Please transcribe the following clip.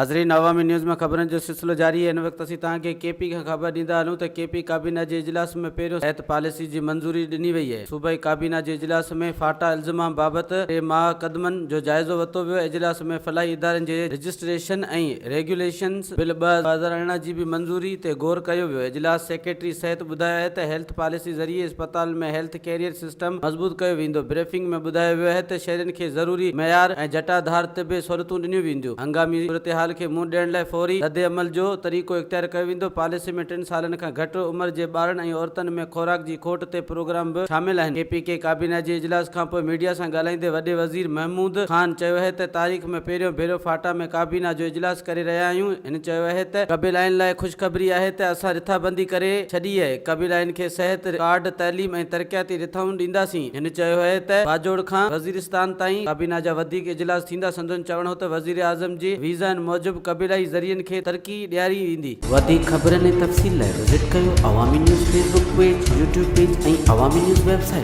नाज़रीन, अवामी न्यूज़ में खबरनि जो सिलसिलो जारी है। इन वक्त असीं तव्हांखे केपी खां ख़बर ॾींदा हलूं त केपी काबीना जे इजलास में पहिरियों सिहत पॉलिसी जी मंज़ूरी ॾिनी वई आहे। सूबाई काबीना जे इजलास में फाटा इल्ज़ाम बाबति 3 माह क़दमनि जो जाइज़ो वरितो वियो। इजलास में फलाही इदारनि जे रजिस्ट्रेशन ऐं रेगुलेशन्स बिल 2018 जी बि मंज़ूरी ते गौर कयो वियो। इजलास सेक्रेटरी सिहत ॿुधायो आहे त हेल्थ पॉलिसी ज़रिए अस्पताल में हेल्थ कैरियर सिस्टम मज़बूत कयो वेंदो। ब्रीफिंग में ॿुधायो वियो आहे त शहरनि खे ज़रूरी मयार ऐं जटाधार तिबी सहूलियतूं ॾिनियूं वेंदियूं। हंगामी सूरत हाल खे मुंहुं ॾियण लाइ फौरी रद्द अमल जो तरीक़ो इख्तियार कयो वेंदो। पॉलिसी में 3 सालनि खां घटि उमिरि जे ॿारनि ऐं औरतुनि में खुराक जी खोट ते प्रोग्राम बि शामिल आहिनि। केपीके काबीना जे इजलास खां पोइ मीडिया सां ॻाल्हाईंदे वॾे वज़ीर महमूद ख़ान चयो आहे त तारीख़ में पहिरियों भेरो फाटा में काबीना जो इजलास करे रहिया आहियूं। हिन चयो आहे त क़बीलाइनि लाइ ख़ुशख़बरी आहे त असां रिथाबंदी करे छॾी आहे। क़बीलाइनि खे सिहत कार्ड, तइलीम ऐं तरक़ियाती रिथाऊं ॾींदासीं। हिन चयो आहे त बाजोड़ खां वज़ीरिस्तान ताईं काबीना जा वधीक इजलास थींदा। संदन चवणो त वज़ीर आज़म जी वीज़न मूजिबि क़बीलाई ज़रियनि खे तरक़ी ॾियारी वेंदी। वधीक ख़बरनि ऐं तफ़सील लाइ विज़िट कयो अवामी news Facebook page, YouTube page ऐं अवामी न्यूज़ वेबसाइट।